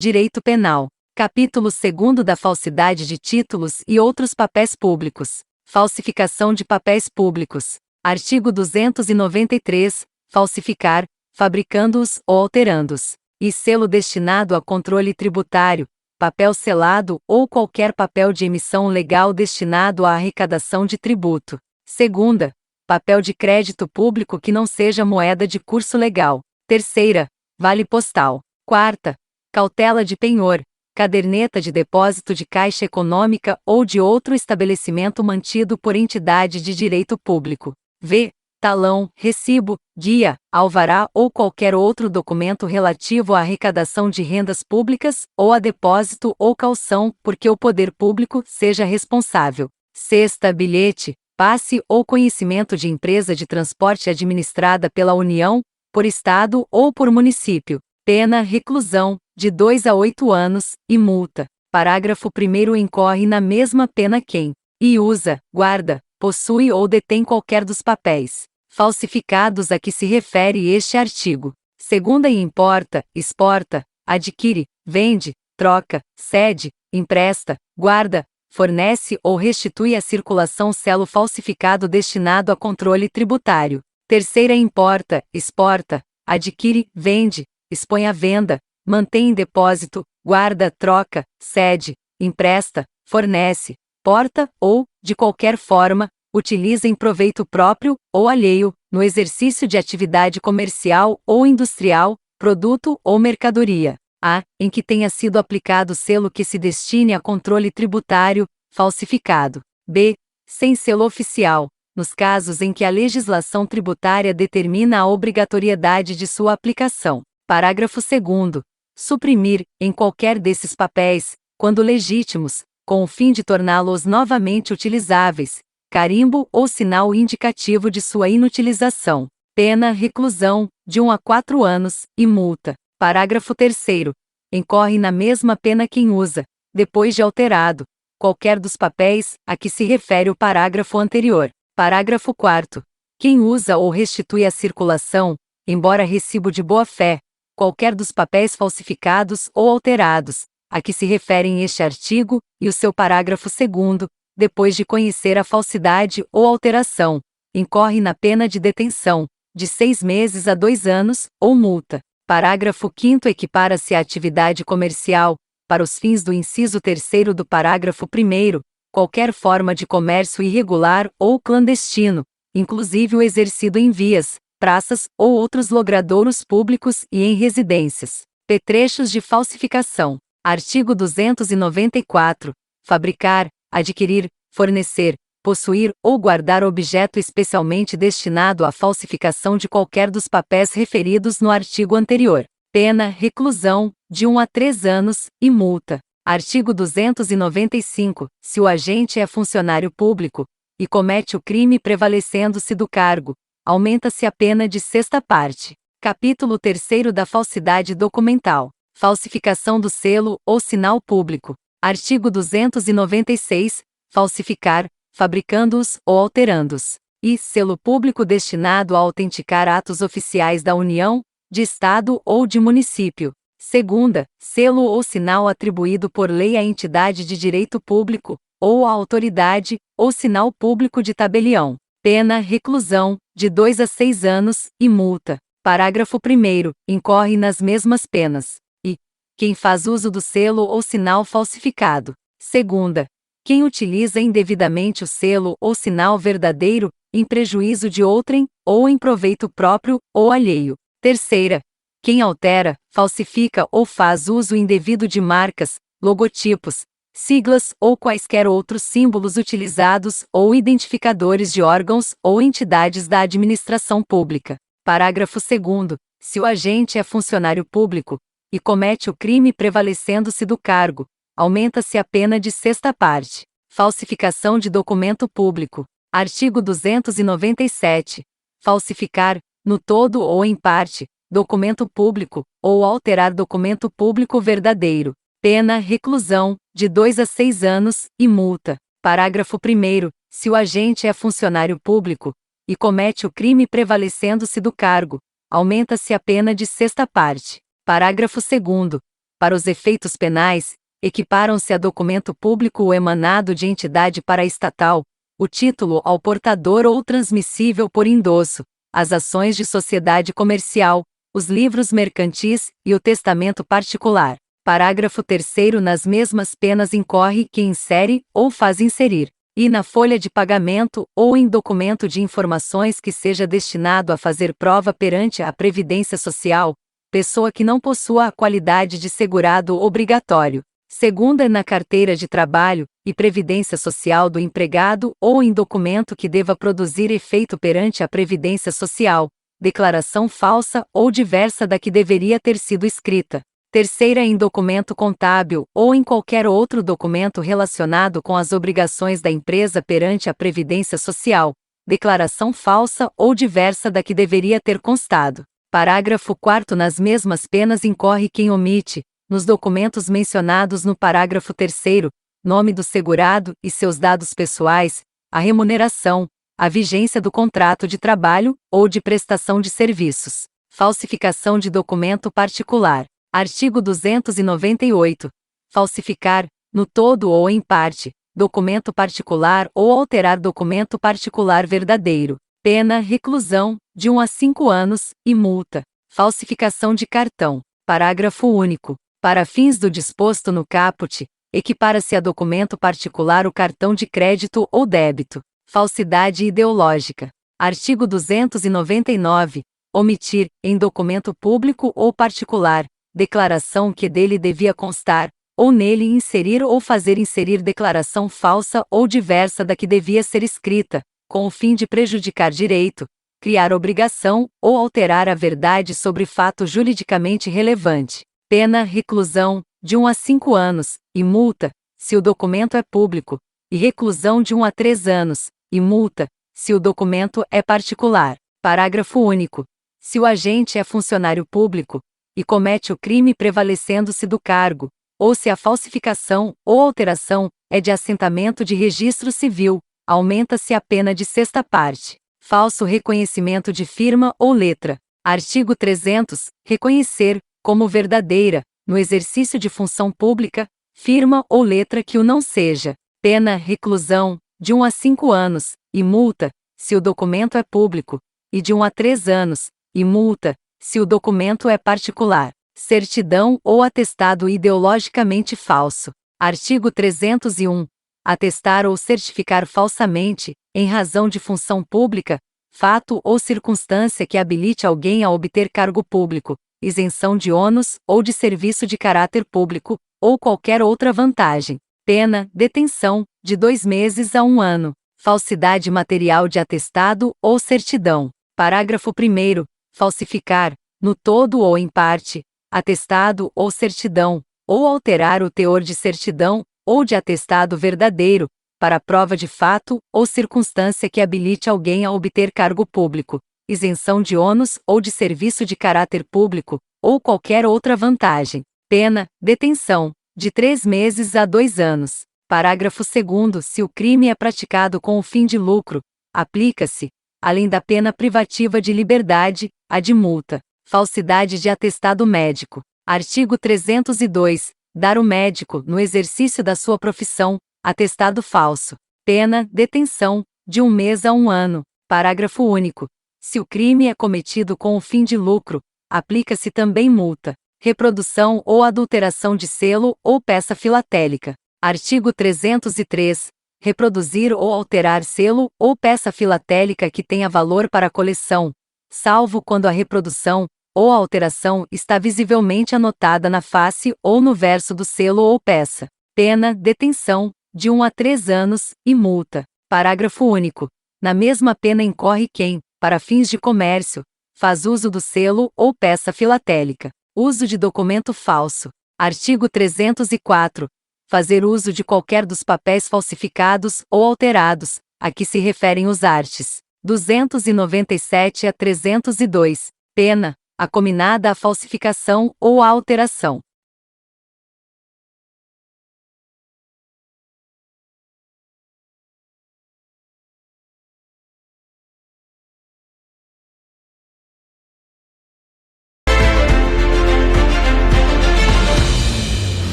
Direito Penal. Capítulo 2º da falsidade de títulos e outros papéis públicos. Falsificação de papéis públicos. Artigo 293. Falsificar, fabricando-os ou alterando-os. E selo destinado a controle tributário, papel selado ou qualquer papel de emissão legal destinado à arrecadação de tributo. Segunda, papel de crédito público que não seja moeda de curso legal. Terceira, vale postal. Quarta, cautela de penhor, caderneta de depósito de caixa econômica ou de outro estabelecimento mantido por entidade de direito público. V. Talão, recibo, guia, alvará ou qualquer outro documento relativo à arrecadação de rendas públicas ou a depósito ou caução por que o poder público seja responsável. Sexta, bilhete, passe ou conhecimento de empresa de transporte administrada pela União, por Estado ou por município. Pena, reclusão, de 2 a 8 anos, e multa. Parágrafo 1º incorre na mesma pena quem I usa, guarda, possui ou detém qualquer dos papéis falsificados a que se refere este artigo. Segunda e importa, exporta, adquire, vende, troca, cede, empresta, guarda, fornece ou restitui à circulação selo falsificado destinado a controle tributário. Terceira importa, exporta, adquire, vende, expõe à venda, mantém em depósito, guarda, troca, cede, empresta, fornece, porta ou, de qualquer forma, utiliza em proveito próprio ou alheio, no exercício de atividade comercial ou industrial, produto ou mercadoria. A. Em que tenha sido aplicado selo que se destine a controle tributário, falsificado. B. Sem selo oficial, nos casos em que a legislação tributária determina a obrigatoriedade de sua aplicação. Parágrafo 2º. Suprimir, em qualquer desses papéis, quando legítimos, com o fim de torná-los novamente utilizáveis, carimbo ou sinal indicativo de sua inutilização. Pena, reclusão, de 1 a 4 anos, e multa. Parágrafo 3º. Incorre na mesma pena quem usa, depois de alterado, qualquer dos papéis a que se refere o parágrafo anterior. Parágrafo 4º. Quem usa ou restitui à circulação, embora recibo de boa-fé, qualquer dos papéis falsificados ou alterados, a que se referem este artigo, e o seu parágrafo 2º, depois de conhecer a falsidade ou alteração, incorre na pena de detenção, de 6 meses a 2 anos, ou multa. Parágrafo 5º equipara-se à atividade comercial, para os fins do inciso 3º do parágrafo 1º, qualquer forma de comércio irregular ou clandestino, inclusive o exercido em vias, praças ou outros logradouros públicos e em residências. Petrechos de falsificação. Artigo 294. Fabricar, adquirir, fornecer, possuir ou guardar objeto especialmente destinado à falsificação de qualquer dos papéis referidos no artigo anterior. Pena, reclusão, de 1 a 3 anos, e multa. Artigo 295. Se o agente é funcionário público, e comete o crime prevalecendo-se do cargo, aumenta-se a pena de sexta parte. Capítulo 3º da falsidade documental. Falsificação do selo ou sinal público. Artigo 296. Falsificar, fabricando-os ou alterando-os. E selo público destinado a autenticar atos oficiais da União, de Estado ou de município. Segunda, selo ou sinal atribuído por lei à entidade de direito público, ou à autoridade, ou sinal público de tabelião. Pena, reclusão, de 2 a 6 anos, e multa. Parágrafo 1º. Incorre nas mesmas penas. E. Quem faz uso do selo ou sinal falsificado. Segunda. Quem utiliza indevidamente o selo ou sinal verdadeiro, em prejuízo de outrem, ou em proveito próprio, ou alheio. Terceira. Quem altera, falsifica ou faz uso indevido de marcas, logotipos, siglas ou quaisquer outros símbolos utilizados ou identificadores de órgãos ou entidades da administração pública. Parágrafo 2º. Se o agente é funcionário público, e comete o crime prevalecendo-se do cargo, aumenta-se a pena de sexta parte. Falsificação de documento público. Artigo 297. Falsificar, no todo ou em parte, documento público, ou alterar documento público verdadeiro. Pena, reclusão, de 2 a 6 anos, e multa. Parágrafo 1º. Se o agente é funcionário público, e comete o crime prevalecendo-se do cargo, aumenta-se a pena de sexta parte. Parágrafo 2º. Para os efeitos penais, equiparam-se a documento público o emanado de entidade paraestatal, o título ao portador ou transmissível por endosso, as ações de sociedade comercial, os livros mercantis e o testamento particular. Parágrafo 3º. Nas mesmas penas incorre quem insere ou faz inserir, e na folha de pagamento ou em documento de informações que seja destinado a fazer prova perante a Previdência Social, pessoa que não possua a qualidade de segurado obrigatório. Segunda, na carteira de trabalho e previdência social do empregado ou em documento que deva produzir efeito perante a Previdência Social, declaração falsa ou diversa da que deveria ter sido escrita. Terceira, em documento contábil ou em qualquer outro documento relacionado com as obrigações da empresa perante a Previdência Social, declaração falsa ou diversa da que deveria ter constado. Parágrafo 4º. Nas mesmas penas incorre quem omite, nos documentos mencionados no parágrafo 3º, nome do segurado e seus dados pessoais, a remuneração, a vigência do contrato de trabalho ou de prestação de serviços. Falsificação de documento particular. Artigo 298. Falsificar, no todo ou em parte, documento particular ou alterar documento particular verdadeiro. Pena, reclusão, de 1 a 5 anos, e multa. Falsificação de cartão. Parágrafo único. Para fins do disposto no caput, equipara-se a documento particular o cartão de crédito ou débito. Falsidade ideológica. Artigo 299. Omitir, em documento público ou particular, declaração que dele devia constar, ou nele inserir ou fazer inserir declaração falsa ou diversa da que devia ser escrita, com o fim de prejudicar direito, criar obrigação ou alterar a verdade sobre fato juridicamente relevante. Pena, reclusão, de 1 a 5 anos, e multa, se o documento é público, e reclusão de 1 a 3 anos, e multa, se o documento é particular. Parágrafo único. Se o agente é funcionário público, e comete o crime prevalecendo-se do cargo, ou se a falsificação ou alteração é de assentamento de registro civil, aumenta-se a pena de sexta parte. Falso reconhecimento de firma ou letra. Artigo 300. Reconhecer, como verdadeira, no exercício de função pública, firma ou letra que o não seja. Pena, reclusão, de 1 a 5 anos, e multa, se o documento é público, e de 1 a 3 anos, e multa, se o documento é particular. Certidão ou atestado ideologicamente falso. Artigo 301. Atestar ou certificar falsamente, em razão de função pública, fato ou circunstância que habilite alguém a obter cargo público, isenção de ônus ou de serviço de caráter público, ou qualquer outra vantagem. Pena, detenção, de 2 meses a 1 ano. Falsidade material de atestado ou certidão. Parágrafo 1º. Falsificar, no todo ou em parte, atestado ou certidão, ou alterar o teor de certidão ou de atestado verdadeiro, para prova de fato ou circunstância que habilite alguém a obter cargo público, isenção de ônus ou de serviço de caráter público, ou qualquer outra vantagem. Pena, detenção, de 3 meses a 2 anos. Parágrafo 2º. Se o crime é praticado com o fim de lucro, aplica-se, além da pena privativa de liberdade, a de multa. Falsidade de atestado médico. Artigo 302. Dar o médico, no exercício da sua profissão, atestado falso. Pena, detenção, de 1 mês a 1 ano. Parágrafo único. Se o crime é cometido com o fim de lucro, aplica-se também multa. Reprodução ou adulteração de selo ou peça filatélica. Artigo 303. Reproduzir ou alterar selo ou peça filatélica que tenha valor para a coleção, salvo quando a reprodução ou a alteração está visivelmente anotada na face ou no verso do selo ou peça. Pena, detenção, de 1 a 3 anos, e multa. Parágrafo único. Na mesma pena incorre quem, para fins de comércio, faz uso do selo ou peça filatélica. Uso de documento falso. Artigo 304. Fazer uso de qualquer dos papéis falsificados ou alterados, a que se referem os artes. 297 a 302. Pena, acominada a falsificação ou a alteração.